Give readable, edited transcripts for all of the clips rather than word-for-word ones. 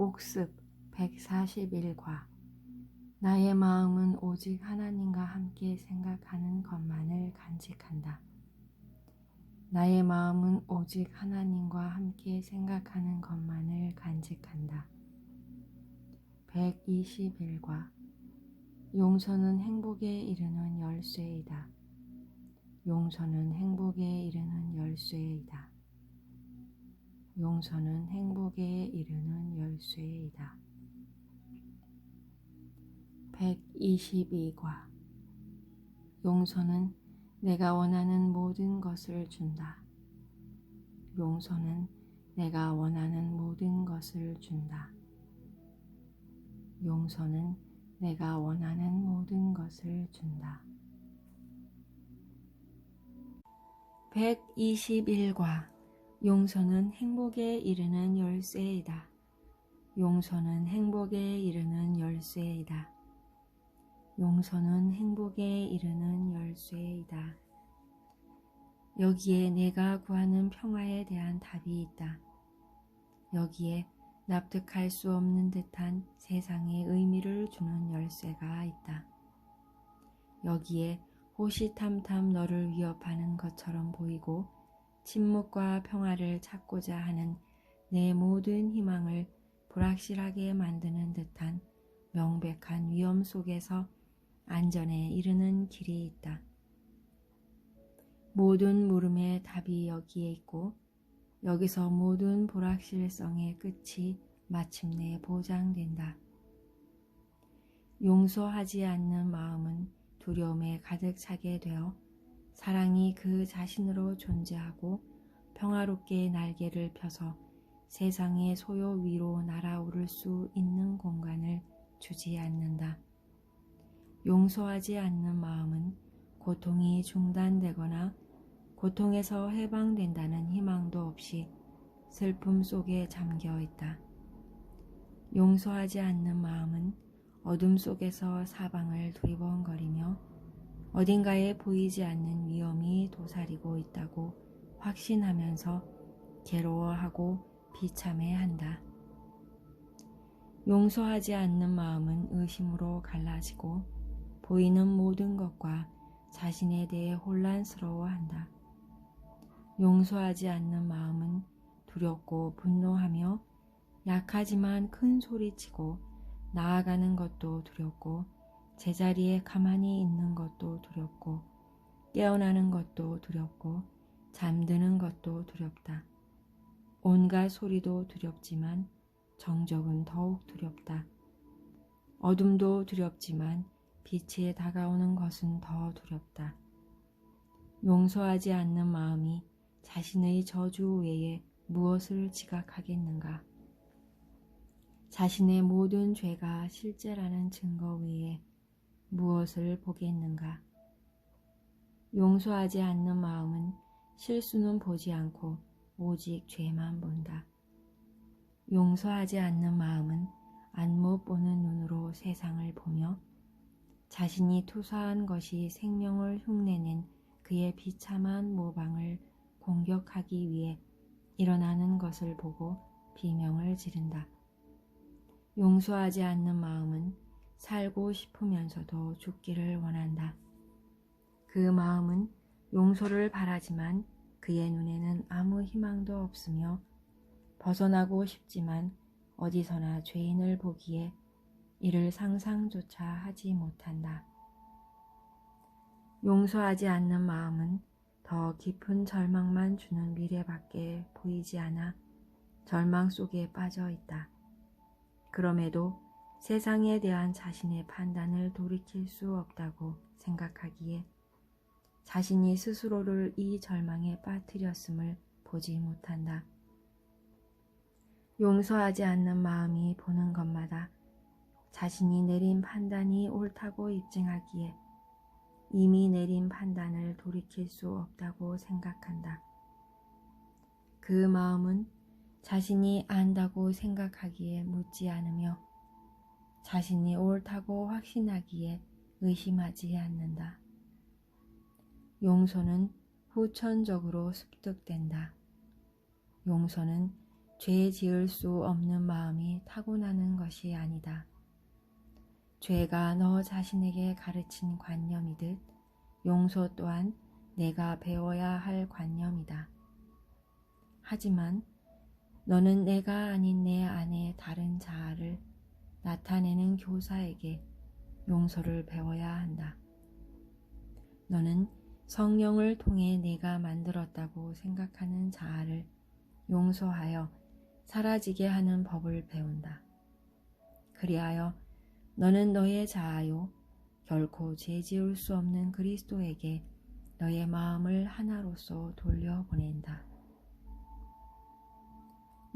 복습 141과 나의 마음은 오직 하나님과 함께 생각하는 것만을 간직한다. 나의 마음은 오직 하나님과 함께 생각하는 것만을 간직한다. 121과 용서는 행복에 이르는 열쇠이다. 용서는 행복에 이르는 열쇠이다. 용서는 행복에 이르는 열쇠이다. 122과 용서는 내가 원하는 모든 것을 준다. 용서는 내가 원하는 모든 것을 준다. 용서는 내가 원하는 모든 것을 준다. 121과 용서는 행복에 이르는 열쇠이다. 용서는 행복에 이르는 열쇠이다. 용서는 행복에 이르는 열쇠이다. 여기에 내가 구하는 평화에 대한 답이 있다. 여기에 납득할 수 없는 듯한 세상의 의미를 주는 열쇠가 있다. 여기에 호시탐탐 너를 위협하는 것처럼 보이고 침묵과 평화를 찾고자 하는 내 모든 희망을 불확실하게 만드는 듯한 명백한 위험 속에서 안전에 이르는 길이 있다. 모든 물음의 답이 여기에 있고 여기서 모든 불확실성의 끝이 마침내 보장된다. 용서하지 않는 마음은 두려움에 가득 차게 되어 사랑이 그 자신으로 존재하고 평화롭게 날개를 펴서 세상의 소요 위로 날아오를 수 있는 공간을 주지 않는다. 용서하지 않는 마음은 고통이 중단되거나 고통에서 해방된다는 희망도 없이 슬픔 속에 잠겨 있다. 용서하지 않는 마음은 어둠 속에서 사방을 두리번거리며 어딘가에 보이지 않는 위험이 도사리고 있다고 확신하면서 괴로워하고 비참해한다. 용서하지 않는 마음은 의심으로 갈라지고 보이는 모든 것과 자신에 대해 혼란스러워한다. 용서하지 않는 마음은 두렵고 분노하며 약하지만 큰 소리치고 나아가는 것도 두렵고 제자리에 가만히 있는 것도 두렵고 깨어나는 것도 두렵고 잠드는 것도 두렵다. 온갖 소리도 두렵지만 정적은 더욱 두렵다. 어둠도 두렵지만 빛에 다가오는 것은 더 두렵다. 용서하지 않는 마음이 자신의 저주 외에 무엇을 지각하겠는가? 자신의 모든 죄가 실제라는 증거 외에 무엇을 보겠는가? 용서하지 않는 마음은 실수는 보지 않고 오직 죄만 본다. 용서하지 않는 마음은 안못 보는 눈으로 세상을 보며 자신이 투사한 것이 생명을 흉내낸 그의 비참한 모방을 공격하기 위해 일어나는 것을 보고 비명을 지른다. 용서하지 않는 마음은 살고 싶으면서도 죽기를 원한다. 그 마음은 용서를 바라지만 그의 눈에는 아무 희망도 없으며 벗어나고 싶지만 어디서나 죄인을 보기에 이를 상상조차 하지 못한다. 용서하지 않는 마음은 더 깊은 절망만 주는 미래밖에 보이지 않아 절망 속에 빠져 있다. 그럼에도 세상에 대한 자신의 판단을 돌이킬 수 없다고 생각하기에 자신이 스스로를 이 절망에 빠뜨렸음을 보지 못한다. 용서하지 않는 마음이 보는 것마다 자신이 내린 판단이 옳다고 입증하기에 이미 내린 판단을 돌이킬 수 없다고 생각한다. 그 마음은 자신이 안다고 생각하기에 묻지 않으며 자신이 옳다고 확신하기에 의심하지 않는다. 용서는 후천적으로 습득된다. 용서는 죄 지을 수 없는 마음이 타고나는 것이 아니다. 죄가 너 자신에게 가르친 관념이듯 용서 또한 내가 배워야 할 관념이다. 하지만 너는 내가 아닌 내 안의 다른 자아를 나타내는 교사에게 용서를 배워야 한다. 너는 성령을 통해 내가 만들었다고 생각하는 자아를 용서하여 사라지게 하는 법을 배운다. 그리하여 너는 너의 자아요 결코 죄 지을 수 없는 그리스도에게 너의 마음을 하나로서 돌려보낸다.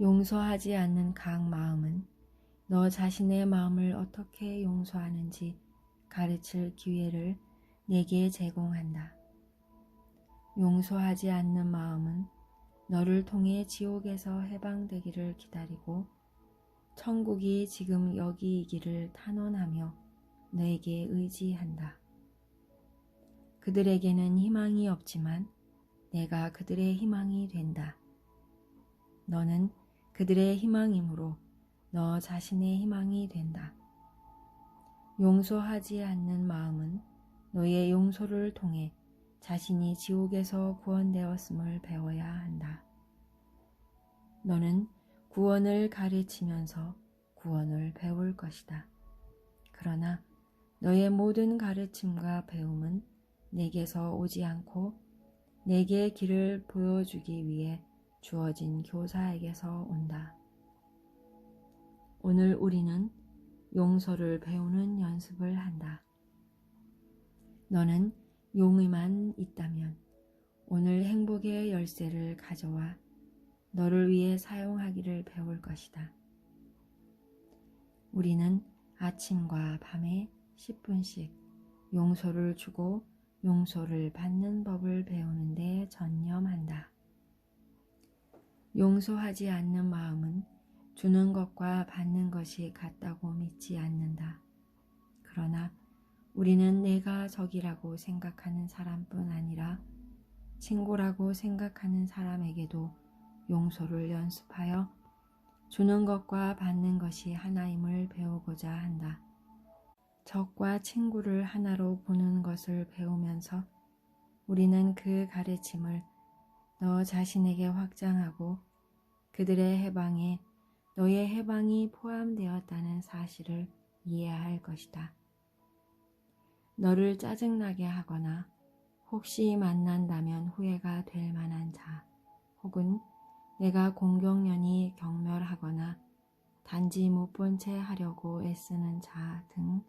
용서하지 않는 각 마음은 너 자신의 마음을 어떻게 용서하는지 가르칠 기회를 내게 제공한다. 용서하지 않는 마음은 너를 통해 지옥에서 해방되기를 기다리고 천국이 지금 여기이기를 탄원하며 너에게 의지한다. 그들에게는 희망이 없지만 내가 그들의 희망이 된다. 너는 그들의 희망이므로 너 자신의 희망이 된다. 용서하지 않는 마음은 너의 용서를 통해 자신이 지옥에서 구원되었음을 배워야 한다. 너는 구원을 가르치면서 구원을 배울 것이다. 그러나 너의 모든 가르침과 배움은 내게서 오지 않고 내게 길을 보여주기 위해 주어진 교사에게서 온다. 오늘 우리는 용서를 배우는 연습을 한다. 너는 용의만 있다면 오늘 행복의 열쇠를 가져와 너를 위해 사용하기를 배울 것이다. 우리는 아침과 밤에 10분씩 용서를 주고 용서를 받는 법을 배우는 데 전념한다. 용서하지 않는 마음은 주는 것과 받는 것이 같다고 믿지 않는다. 그러나 우리는 내가 적이라고 생각하는 사람뿐 아니라 친구라고 생각하는 사람에게도 용서를 연습하여 주는 것과 받는 것이 하나임을 배우고자 한다. 적과 친구를 하나로 보는 것을 배우면서 우리는 그 가르침을 너 자신에게 확장하고 그들의 해방에 너의 해방이 포함되었다는 사실을 이해할 것이다. 너를 짜증나게 하거나 혹시 만난다면 후회가 될 만한 자, 혹은 내가 공경련히 경멸하거나 단지 못 본 채 하려고 애쓰는 자 등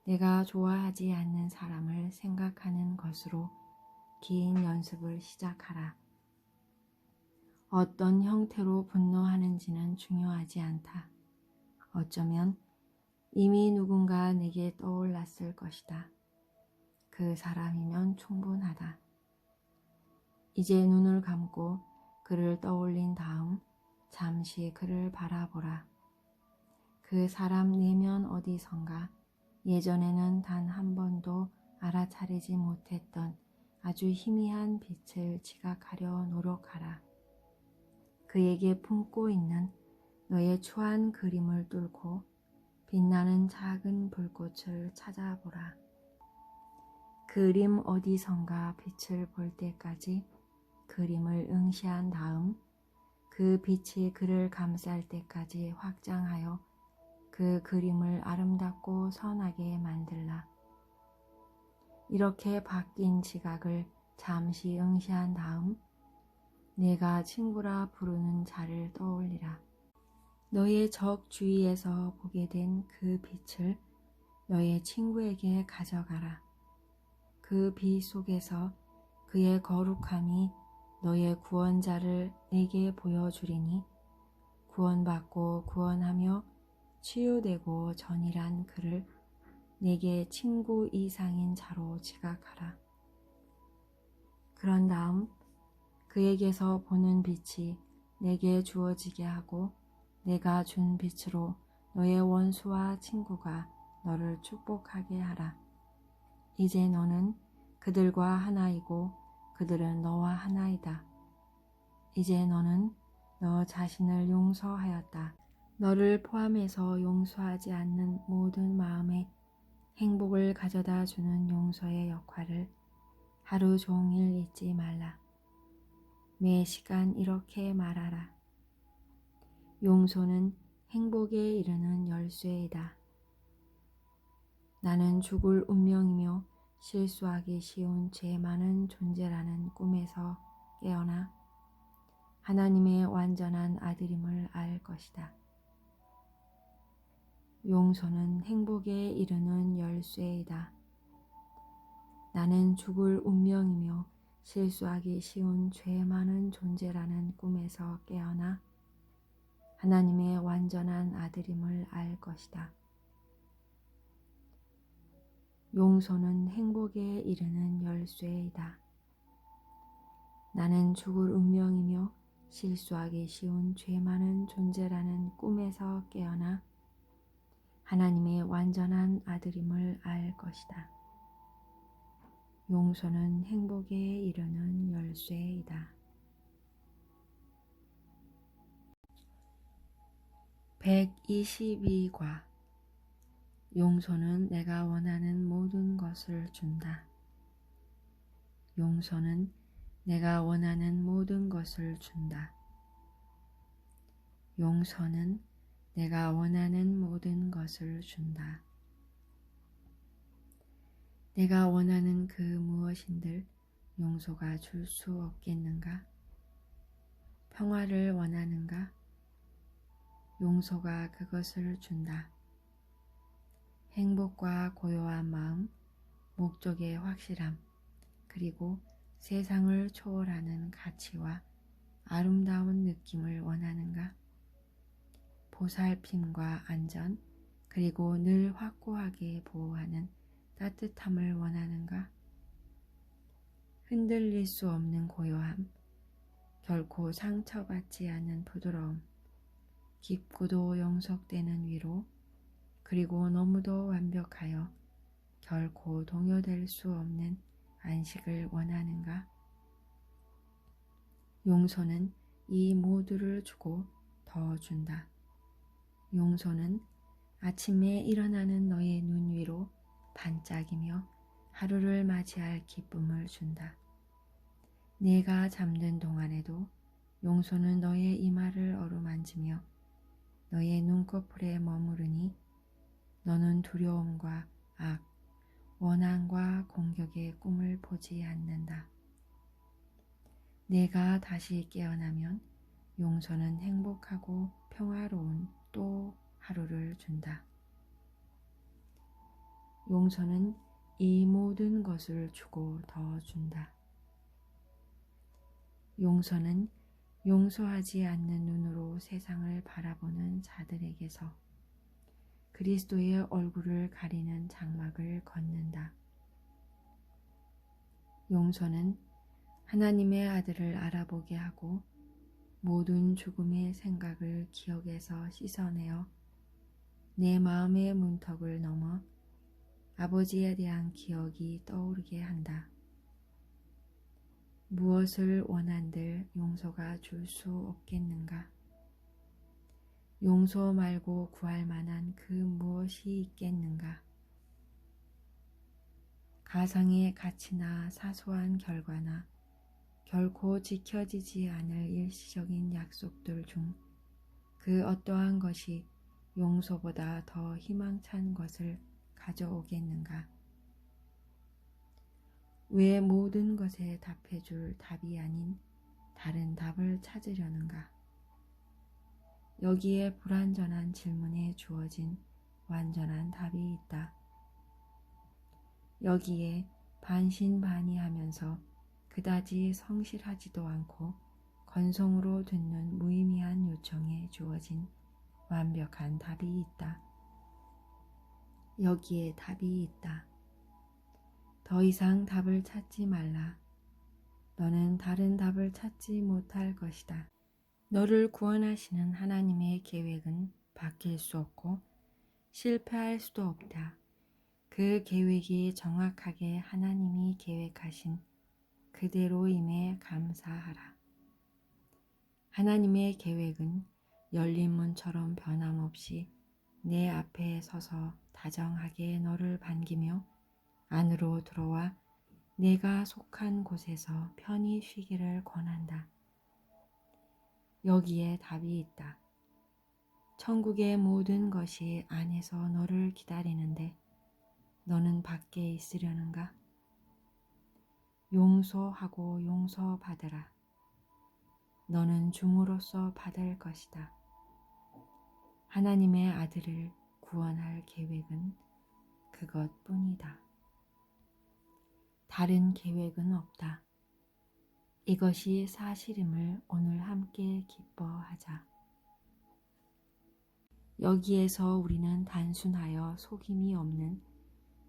내가 좋아하지 않는 사람을 생각하는 것으로 긴 연습을 시작하라. 어떤 형태로 분노하는지는 중요하지 않다. 어쩌면 이미 누군가 내게 떠올랐을 것이다. 그 사람이면 충분하다. 이제 눈을 감고 그를 떠올린 다음 잠시 그를 바라보라. 그 사람 내면 어디선가 예전에는 단 한 번도 알아차리지 못했던 아주 희미한 빛을 지각하려 노력하라. 그에게 품고 있는 너의 추한 그림을 뚫고 빛나는 작은 불꽃을 찾아보라. 그림 어디선가 빛을 볼 때까지 그림을 응시한 다음 그 빛이 그를 감쌀 때까지 확장하여 그 그림을 아름답고 선하게 만들라. 이렇게 바뀐 지각을 잠시 응시한 다음 내가 친구라 부르는 자를 떠올리라. 너의 적 주위에서 보게 된 그 빛을 너의 친구에게 가져가라. 그 빛 속에서 그의 거룩함이 너의 구원자를 내게 보여주리니 구원받고 구원하며 치유되고 전이란 그를 내게 친구 이상인 자로 지각하라. 그런 다음 그에게서 보는 빛이 내게 주어지게 하고 내가 준 빛으로 너의 원수와 친구가 너를 축복하게 하라. 이제 너는 그들과 하나이고 그들은 너와 하나이다. 이제 너는 너 자신을 용서하였다. 너를 포함해서 용서하지 않는 모든 마음에 행복을 가져다 주는 용서의 역할을 하루 종일 잊지 말라. 매 시간 이렇게 말하라. 용서는 행복에 이르는 열쇠이다. 나는 죽을 운명이며 실수하기 쉬운 죄 많은 존재라는 꿈에서 깨어나 하나님의 완전한 아들임을 알 것이다. 용서는 행복에 이르는 열쇠이다. 나는 죽을 운명이며 실수하기 쉬운 죄 많은 존재라는 꿈에서 깨어나 하나님의 완전한 아들임을 알 것이다. 용서는 행복에 이르는 열쇠이다. 나는 죽을 운명이며 실수하기 쉬운 죄 많은 존재라는 꿈에서 깨어나 하나님의 완전한 아들임을 알 것이다. 용서는 행복에 이르는 열쇠이다. 122과 용서는 내가 원하는 모든 것을 준다. 용서는 내가 원하는 모든 것을 준다. 용서는 내가 원하는 모든 것을 준다. 내가 원하는 그 무엇인들 용서가 줄 수 없겠는가? 평화를 원하는가? 용서가 그것을 준다. 행복과 고요한 마음, 목적의 확실함, 그리고 세상을 초월하는 가치와 아름다운 느낌을 원하는가? 보살핌과 안전, 그리고 늘 확고하게 보호하는 따뜻함을 원하는가? 흔들릴 수 없는 고요함, 결코 상처받지 않는 부드러움, 깊고도 영속되는 위로, 그리고 너무도 완벽하여 결코 동요될 수 없는 안식을 원하는가? 용서는 이 모두를 주고 더 준다. 용서는 아침에 일어나는 너의 눈 위로 반짝이며 하루를 맞이할 기쁨을 준다. 내가 잠든 동안에도 용서는 너의 이마를 어루만지며 너의 눈꺼풀에 머무르니 너는 두려움과 악, 원한과 공격의 꿈을 보지 않는다. 내가 다시 깨어나면 용서는 행복하고 평화로운 또 하루를 준다. 용서는 이 모든 것을 주고 더 준다. 용서는 용서하지 않는 눈으로 세상을 바라보는 자들에게서 그리스도의 얼굴을 가리는 장막을 걷는다. 용서는 하나님의 아들을 알아보게 하고 모든 죽음의 생각을 기억에서 씻어내어 내 마음의 문턱을 넘어 아버지에 대한 기억이 떠오르게 한다. 무엇을 원한들 용서가 줄 수 없겠는가? 용서 말고 구할 만한 그 무엇이 있겠는가? 가상의 가치나 사소한 결과나 결코 지켜지지 않을 일시적인 약속들 중 그 어떠한 것이 용서보다 더 희망찬 것을 가져오겠는가? 왜 모든 것에 답해줄 답이 아닌 다른 답을 찾으려는가? 여기에 불완전한 질문에 주어진 완전한 답이 있다. 여기에 반신반의하면서 그다지 성실하지도 않고 건성으로 듣는 무의미한 요청에 주어진 완벽한 답이 있다. 여기에 답이 있다. 더 이상 답을 찾지 말라. 너는 다른 답을 찾지 못할 것이다. 너를 구원하시는 하나님의 계획은 바뀔 수 없고 실패할 수도 없다. 그 계획이 정확하게 하나님이 계획하신 그대로임에 감사하라. 하나님의 계획은 열린 문처럼 변함없이 내 앞에 서서 다정하게 너를 반기며 안으로 들어와 내가 속한 곳에서 편히 쉬기를 권한다. 여기에 답이 있다. 천국의 모든 것이 안에서 너를 기다리는데 너는 밖에 있으려는가? 용서하고 용서받으라. 너는 줌으로써 받을 것이다. 하나님의 아들을 구원할 계획은 그것뿐이다. 다른 계획은 없다. 이것이 사실임을 오늘 함께 기뻐하자. 여기에서 우리는 단순하여 속임이 없는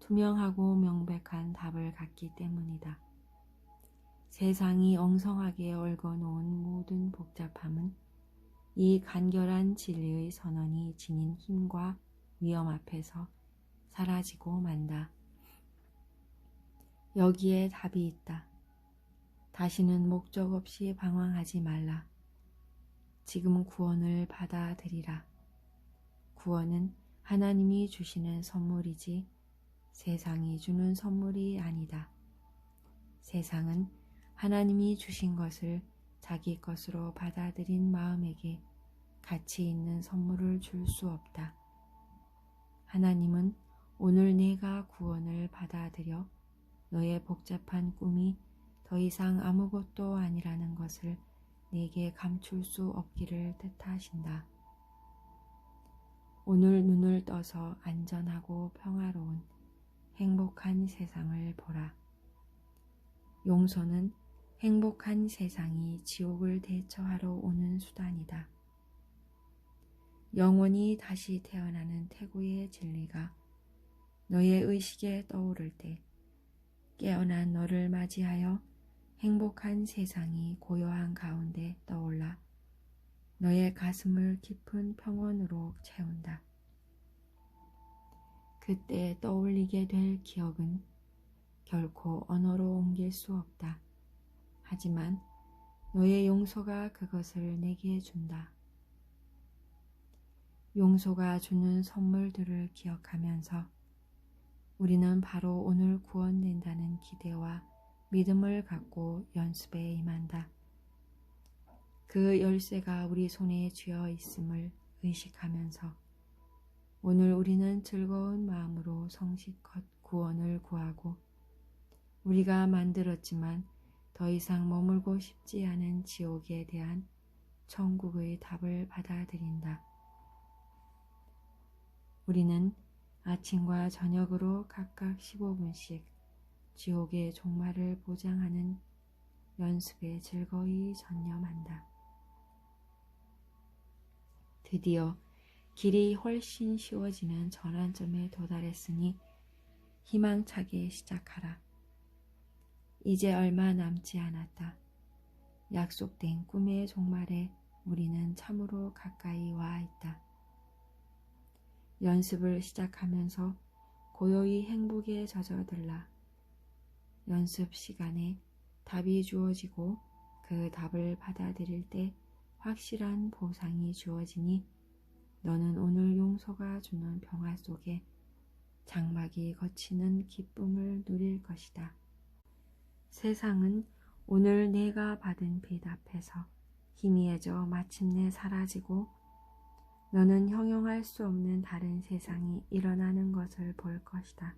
투명하고 명백한 답을 갖기 때문이다. 세상이 엉성하게 얽어놓은 모든 복잡함은 이 간결한 진리의 선언이 지닌 힘과 위험 앞에서 사라지고 만다. 여기에 답이 있다. 다시는 목적 없이 방황하지 말라. 지금 구원을 받아들이라. 구원은 하나님이 주시는 선물이지 세상이 주는 선물이 아니다. 세상은 하나님이 주신 것을 자기 것으로 받아들인 마음에게 가치 있는 선물을 줄 수 없다. 하나님은 오늘 내가 구원을 받아들여 너의 복잡한 꿈이 더 이상 아무것도 아니라는 것을 내게 감출 수 없기를 뜻하신다. 오늘 눈을 떠서 안전하고 평화로운 행복한 세상을 보라. 용서는 행복한 세상이 지옥을 대처하러 오는 수단이다. 영원히 다시 태어나는 태고의 진리가 너의 의식에 떠오를 때 깨어난 너를 맞이하여 행복한 세상이 고요한 가운데 떠올라 너의 가슴을 깊은 평온으로 채운다. 그때 떠올리게 될 기억은 결코 언어로 옮길 수 없다. 하지만 너의 용서가 그것을 내게 준다. 용서가 주는 선물들을 기억하면서 우리는 바로 오늘 구원된다는 기대와 믿음을 갖고 연습에 임한다. 그 열쇠가 우리 손에 쥐어 있음을 의식하면서 오늘 우리는 즐거운 마음으로 성실껏 구원을 구하고 우리가 만들었지만 더 이상 머물고 싶지 않은 지옥에 대한 천국의 답을 받아들인다. 우리는 아침과 저녁으로 각각 15분씩 지옥의 종말을 보장하는 연습에 즐거이 전념한다. 드디어 길이 훨씬 쉬워지는 전환점에 도달했으니 희망차게 시작하라. 이제 얼마 남지 않았다. 약속된 꿈의 종말에 우리는 참으로 가까이 와 있다. 연습을 시작하면서 고요히 행복에 젖어들라. 연습 시간에 답이 주어지고 그 답을 받아들일 때 확실한 보상이 주어지니 너는 오늘 용서가 주는 평화 속에 장막이 거치는 기쁨을 누릴 것이다. 세상은 오늘 내가 받은 빛 앞에서 희미해져 마침내 사라지고 너는 형용할 수 없는 다른 세상이 일어나는 것을 볼 것이다.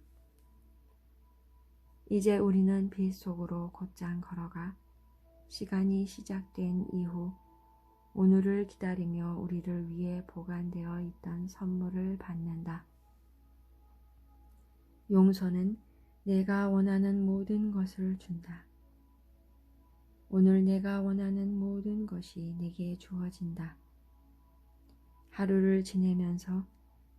이제 우리는 빛 속으로 곧장 걸어가 시간이 시작된 이후 오늘을 기다리며 우리를 위해 보관되어 있던 선물을 받는다. 용서는 내가 원하는 모든 것을 준다. 오늘 내가 원하는 모든 것이 내게 주어진다. 하루를 지내면서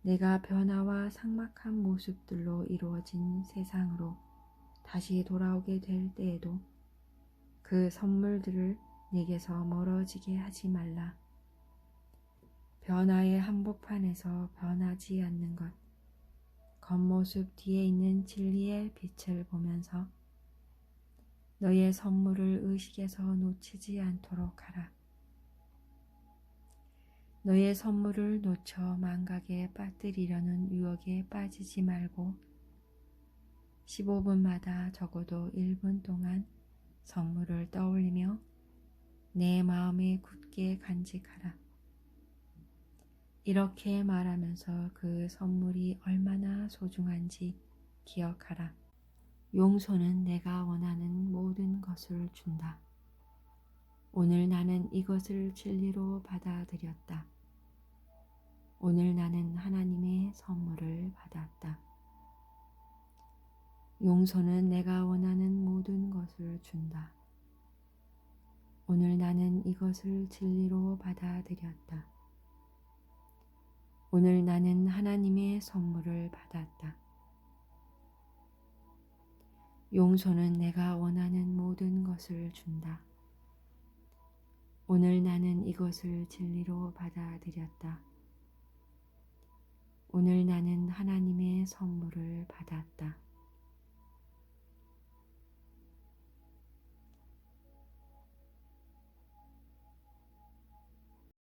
내가 변화와 삭막한 모습들로 이루어진 세상으로 다시 돌아오게 될 때에도 그 선물들을 내게서 멀어지게 하지 말라. 변화의 한복판에서 변하지 않는 것, 겉모습 뒤에 있는 진리의 빛을 보면서 너의 선물을 의식에서 놓치지 않도록 하라. 너의 선물을 놓쳐 망각에 빠뜨리려는 유혹에 빠지지 말고 15분마다 적어도 1분 동안 선물을 떠올리며 내 마음에 굳게 간직하라. 이렇게 말하면서 그 선물이 얼마나 소중한지 기억하라. 용서는 내가 원하는 모든 것을 준다. 오늘 나는 이것을 진리로 받아들였다. 오늘 나는 하나님의 선물을 받았다. 용서는 내가 원하는 모든 것을 준다. 오늘 나는 이것을 진리로 받아들였다. 오늘 나는 하나님의 선물을 받았다. 용서는 내가 원하는 모든 것을 준다. 오늘 나는 이것을 진리로 받아들였다. 오늘 나는 하나님의 선물을 받았다.